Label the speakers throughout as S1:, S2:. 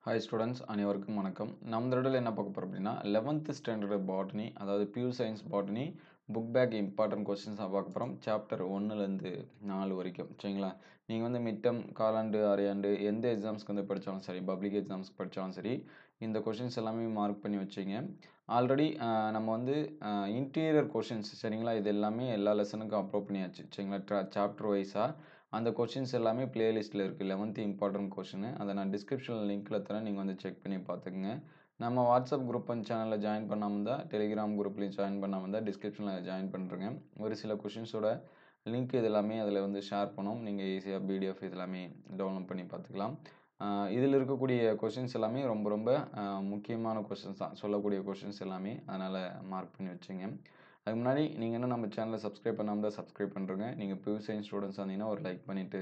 S1: Hi students அனைவருக்கும் வணக்கம். நம்ம தடவை என்ன பார்க்க போகிறோம் அப்படின்னா 11th ஸ்டாண்டர்ட் பாட்னி, அதாவது pure science botany book back important questions பார்க்க போகிறோம். சாப்டர் 1லேருந்து 4 வரைக்கும். சரிங்களா? நீங்கள் வந்து மிட்டம், காலாண்டு, அரையாண்டு எந்த எக்ஸாம்ஸ்க்கு வந்து படித்தாலும் சரி, பப்ளிக் எக்ஸாம்ஸ்க்கு படித்தாலும் சரி, இந்த கொஷின்ஸ் எல்லாமே மார்க் பண்ணி வச்சிங்க. ஆல்ரெடி நம்ம வந்து இன்டீரியர் கொஷின்ஸ் சரிங்களா, இது எல்லாமே எல்லா லெசனுக்கும் அப்லோட் பண்ணியாச்சு. சரிங்களா? சாப்டர் வைஸாக அந்த கொஷின்ஸ் எல்லாமே பிளேலிஸ்ட்டில் இருக்குது. 11th இம்பார்ட்டன்ட் கொஷின் அதை நான் டிஸ்கிரிப்ஷனில் லிங்க்கில் தரேன். நீங்கள் வந்து செக் பண்ணி பார்த்துக்குங்க. நம்ம வாட்ஸ்அப் குரூப் அண்ட் சேனலில் ஜாயின் பண்ணாமல் தான், டெலிகிராம் குரூப்லேயும் ஜாயின் பண்ணாமல் தான் டிஸ்கிரிப்ஷனில் ஜாயின் பண்ணுறேங்க. ஒரு சில கொஷின்ஸோட லிங்க் இது எல்லாமே அதில் வந்து ஷேர் பண்ணோம். நீங்கள் ஈஸியாக பிடிஎஃப் இது எல்லாமே டவுன்லோட் பண்ணி பார்த்துக்கலாம். இதில் இருக்கக்கூடிய கொஷின்ஸ் எல்லாமே ரொம்ப ரொம்ப முக்கியமான கொஷின்ஸ் தான், சொல்லக்கூடிய கொஷின்ஸ் எல்லாமே. அதனால் மார்க் பண்ணி வச்சுங்க. அதுக்கு முன்னாடி நீங்கள் இன்னும் நம்ம சேனலை சப்ஸ்கிரைப் பண்ணாமல் தான் சப்ஸ்கிரைப் பண்ணுறங்க. நீங்கள் பியூர் சயின்ஸ் ஸ்டூடெண்ட்ஸ் இருந்தீங்கன்னா ஒரு லைக் பண்ணிவிட்டு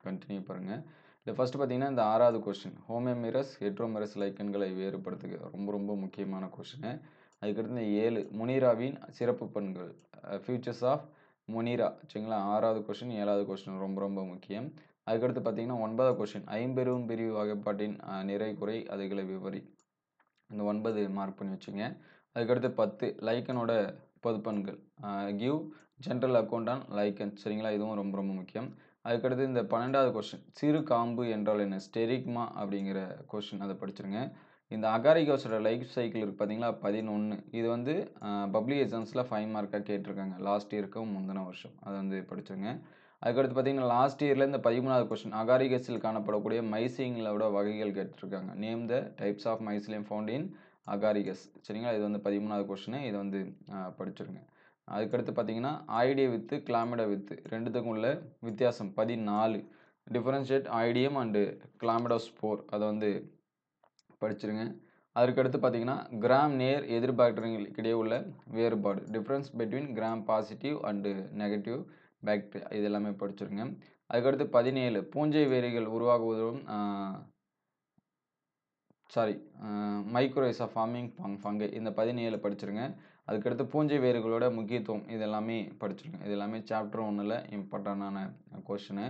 S1: கண்டினியூ பாருங்கள். இல்லை ஃபஸ்ட்டு பார்த்தீங்கன்னா இந்த 6வது கொஷின், ஹோமோமெரஸ் ஹெட்ரோமெரஸ் லைக்கன்களை வேறுபடுத்துக, ரொம்ப ரொம்ப முக்கியமான கொஷின். அதுக்கடுத்து இந்த 7 முனிராவின் சிறப்பு பண்புகள், ஃபியூச்சர்ஸ் ஆஃப் முனிரா. சரிங்களா? 6வது கொஷின் 7வது கொஷின் ரொம்ப ரொம்ப முக்கியம். அதுக்கடுத்து பார்த்தீங்கன்னா 9வது கொஷின், ஐம்பெரும் பிரிவு வகைப்பாட்டின் நிறை குறை அதுகளை விவரி. இந்த 9 மார்க் பண்ணி வச்சுங்க. அதுக்கடுத்து 10 லைக்கனோட பொதுப்பண்கள், give general account on lichen. சரிங்களா? இதுவும் ரொம்ப ரொம்ப முக்கியம். அதுக்கடுத்து இந்த 12வது கொஸ்டின், சிறு காம்பு என்றால் என்ன, ஸ்டெரிக்மா அப்படிங்கிற கொஸ்டின், அதை படிச்சிருங்க. இந்த அகாரிகோஸோட லைஃப் சைக்கிள் இருக்குது பார்த்தீங்களா, 11. இது வந்து பப்ளிக் எக்ஸாம்ஸில் 5 மார்க்காக கேட்டிருக்காங்க, லாஸ்ட் இயருக்கும் முந்தின வருஷம். அதை வந்து படிச்சிருங்க. அதுக்கடுத்து பார்த்தீங்கன்னா லாஸ்ட் இயரில் இந்த 13வது கொஸ்டின், அகாரிகஸில் காணப்படக்கூடிய மைசிங்களோட வகைகள் கேட்டிருக்காங்க. Name the types of mycelium found in Agaricus. சரிங்களா? இது வந்து 13வது கொஸ்டின். இதை வந்து படிச்சிருங்க. அதுக்கடுத்து பார்த்தீங்கன்னா ஐடியா வித்து கிளாமிடா வித்து ரெண்டுத்துக்கும் உள்ள வித்தியாசம் 14. டிஃபரன்ஷியேட் ஐடியம் அண்டு கிளாமிடோஸ்போர், அதை வந்து படிச்சிருங்க. அதுக்கடுத்து பார்த்தீங்கன்னா கிராம் நேர் எதிர் பாக்டீரியங்களுக்கு இடையே உள்ள வேறுபாடு, difference between gram positive and negative bacteria, இது எல்லாமே படிச்சிருங்க. அதுக்கடுத்து 17 பூஞ்சை வேரிகள் உருவாகுவதும் மைக்ரோரைஸ் ஆஃப் ஃபார்மிங் ஃபங்கை, இந்த 17 படிச்சிருங்க. அதுக்கடுத்து பூஞ்சை வேர்களோட முக்கியத்துவம், இது எல்லாமே படிச்சிருங்க. இது எல்லாமே சாப்டர் 1ல் இம்பார்ட்டண்டான கொஷினு.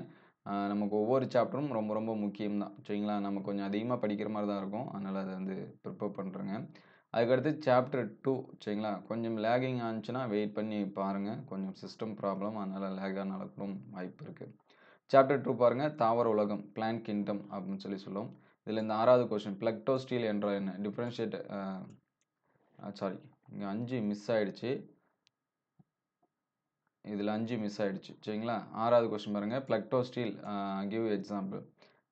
S1: நமக்கு ஒவ்வொரு சாப்டரும் ரொம்ப ரொம்ப முக்கியம் தான். சரிங்களா? நம்ம கொஞ்சம் அதிகமாக படிக்கிற மாதிரி தான் இருக்கும். அதனால் அதை வந்து ப்ரிப்பேர் பண்ணுறேங்க. அதுக்கடுத்து சாப்டர் 2. சரிங்களா? கொஞ்சம் லேகிங் ஆனிச்சுன்னா வெயிட் பண்ணி பாருங்கள். கொஞ்சம் சிஸ்டம் ப்ராப்ளம், அதனால் லேக் ஆனாலும் வாய்ப்பு இருக்குது. சாப்டர் 2 பாருங்கள், தாவர உலகம், பிளான்ட் கிங்டம் அப்படின்னு சொல்லுவோம். இதில் இந்த 6வது கொஸ்டின், பிளக்டோஸ்டீல் என்றால் என்ன, டிஃப்ரென்ஷியேட் இங்கே 5 மிஸ் ஆகிடுச்சு. இதில் 5 மிஸ் ஆகிடுச்சு. சரிங்களா? 6வது கொஸ்டின் பாருங்கள், பிளக்டோஸ்டீல் கிவ் எக்ஸாம்பிள்.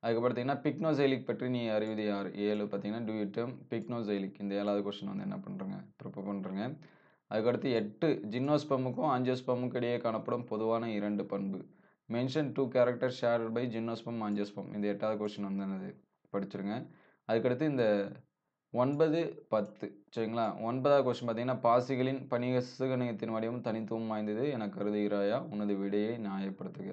S1: அதுக்கு பார்த்தீங்கன்னா பிக்னோசைலிக் பற்றி நீ அறிவது யார், 7 பார்த்தீங்கன்னா டூ யூ டேர்ம் பிக்னோசைலிக். இந்த 7வது கொஸ்டின் வந்து என்ன பண்ணுறேங்க, ப்ரிப்பேர் பண்ணுறேங்க. அதுக்கடுத்து 8 ஜிம்னோஸ்பெர்முக்கும் ஆஞ்சியோஸ்பெர்முக்கும் இடையே காணப்படும் பொதுவான 2 பண்பு. Mention 2 character shared by gymnosperm angiosperm. இந்த 8வது கொஸ்டின் வந்து என்னது படிச்சிருங்க. அதுக்கடுத்து இந்த 9, 10. சரிங்களா? 9வது கொஸ்டின் பார்த்தீங்கன்னா பாசிகளின் பணிகசுகணியத்தின் வடிவம் தனித்துவம் வாய்ந்தது என கருதுகிறாயா, உனது விடையை நியாயப்படுத்துக.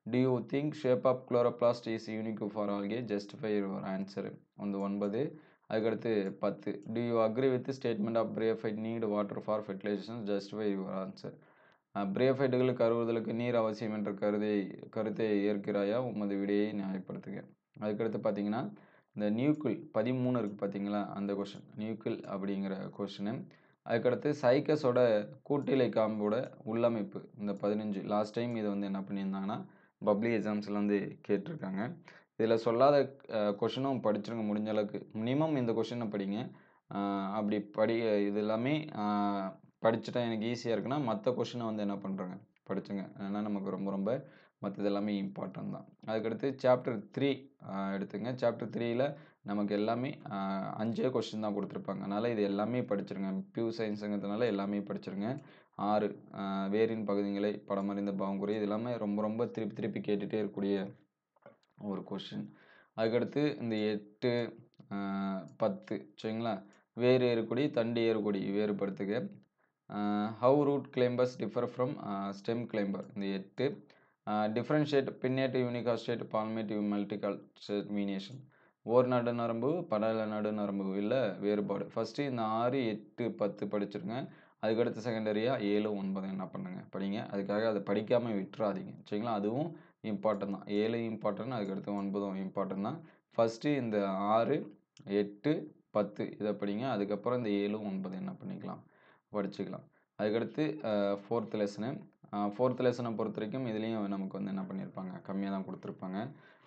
S1: Do you think shape of chloroplast is unique for algae? Justify your answer. வந்து 9. அதுக்கடுத்து 10. Do you agree with the statement of bryophyte need water for fertilization? Justify your answer. பிரயோஃபைட்டுகளுக்கு கருவுறுதலுக்கு நீர் அவசியம் என்ற கருத்தை ஏற்கிறாயா, உமது விடையை நியாயப்படுத்துக. அதுக்கடுத்து பார்த்தீங்கன்னா இந்த நியூக்கிள் 13 இருக்குது பார்த்தீங்களா, அந்த கொஷின், நியூக்கிள் அப்படிங்கிற கொஷினு. அதுக்கடுத்து சைக்கஸோட கூட்டிலை காம்போட உள்ளமைப்பு, இந்த 15. லாஸ்ட் டைம் இதை வந்து என்ன பண்ணியிருந்தாங்கன்னா பப்ளிக் எக்ஸாம்ஸில் வந்து கேட்டிருக்காங்க. இதில் சொல்லாத கொஷினும் படிச்சிருங்க முடிஞ்ச அளவுக்கு. மினிமம் இந்த கொஷினை படிங்க. அப்படி இது எல்லாமே படிச்சுட்டா எனக்கு ஈஸியாக இருக்குன்னா மற்ற கொஷினை வந்து என்ன பண்ணுறேங்க படிச்சுங்க. ஏன்னா நமக்கு ரொம்ப ரொம்ப மற்றது எல்லாமே இம்பார்ட்டன்ட் தான். அதுக்கடுத்து சாப்டர் 3 எடுத்துங்க. சாப்டர் 3ல் நமக்கு எல்லாமே 5 கொஸ்டின் தான் கொடுத்துருப்பாங்க. அதனால் இது எல்லாமே படிச்சிருங்க. பியூர் சயின்ஸுங்கிறதுனால எல்லாமே படிச்சிருங்க. 6 வேரின் பகுதிகளை படமறிந்த பாவங்குறை, இது எல்லாமே ரொம்ப ரொம்ப திருப்பி திருப்பி கேட்டுகிட்டே இருக்கக்கூடிய ஒரு கொஸ்டின். அதுக்கடுத்து இந்த 8, 10. சரிங்களா? வேர் ஏறுகொடி தண்டு ஏறுகொடி வேறுபடுத்துக. How root climbers differ from stem climber, இந்த 8. டிஃப்ரென்ஷியேட் பின்னேட்டிவ் யூனிகாஸ்டேட் பால்மேட்டிவ் மல்டிகாஸ்டேட் மீனியேஷன், ஓர் நடுநரம்பு படல நடுநரம்பு இல்லை வேறுபாடு. ஃபஸ்ட்டு இந்த 6, 8, 10 படிச்சிருங்க. அதுக்கடுத்து செகண்டரியாக 7, 9 என்ன பண்ணுங்க படிங்க. அதுக்காக அதை படிக்காமல் விட்டுறாதீங்க. சரிங்களா? அதுவும் இம்பார்ட்டன் தான். 7 இம்பார்ட்டன், அதுக்கடுத்து 9 இம்பார்ட்டன் தான். ஃபஸ்ட்டு இந்த 6, 8, 10 இத படிங்க. அதுக்கப்புறம் இந்த 7, 9 என்ன பண்ணிக்கலாம், படிச்சுக்கலாம். அதுக்கடுத்து 4த் லெசனு. 4த் லெசன பொறுத்தவரைக்கும் இதுலயும் நமக்கு வந்து என்ன பண்ணியிருப்பாங்க, கம்மியா தான் குடுத்துருப்பாங்க.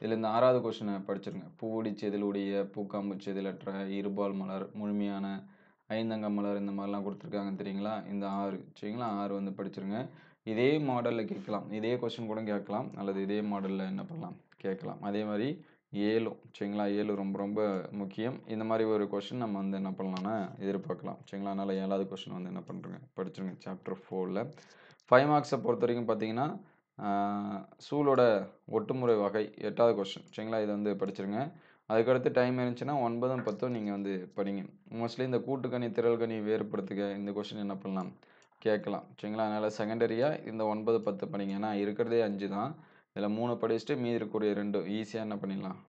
S1: இதுல இந்த 6வது கொஸ்டின படிச்சிருங்க. "பூவடி செதிலுடைய, பூக்காம்பு செதிலற்ற, இருபால் மலர், முழுமையான, ஐந்தங்க மலர்" இந்த மாரிலாம் குடுத்துருக்காங்க தெரியுங்களா? இந்த 6 சரிங்களா? 6 வந்து படிச்சிருங்க. இதே மாடல்ல கேட்கலாம். இதே கொஸ்டின் கூட கேட்கலாம். அல்லது இதே மாடல்ல என்ன பண்ணலாம், கேட்கலாம். அதே மாரி 7ம் சரிங்களா? 7 ரொம்ப ரொம்ப முக்கியம். இந்த மாரி ஒரு கொஸ்டின் நம்ம வந்து என்ன பண்ணலாம்னா, எதிர்பார்க்கலாம். சரிங்களா? அதனால 7வது கொஸ்டின் வந்து என்ன பண்றீங்க, படிச்சிருங்க. சாப்டர் 4ல 5 மார்க்ஸ பொறுத்தவரைக்கும் பார்த்தீங்கன்னா, ஆ சூலோட ஒட்டுமுறை வகை 8வது கொஸ்டின் சரிங்களா? இத வந்து படிச்சிருங்க. அதுக்கடுத்து டைம் இருந்துச்சுன்னா 9ம் 10ம் நீங்க வந்து படிங்க. மோஸ்ட்லி இந்த கூட்டுக்கணி, திரள்கணி வேறுபடுத்துக இந்த கொஸ்டின் என்ன பண்ணலாம், கேட்கலாம். சரிங்களா? அதனால செகண்டரியா இந்த 9, 10 படிங்க. ஏன்னா இருக்கிறதே 5 தான். இதுல 3 படிச்சுட்டு மீதி இருக்கக்கூடிய 2 ஈஸியா என்ன பண்ணிடலாம்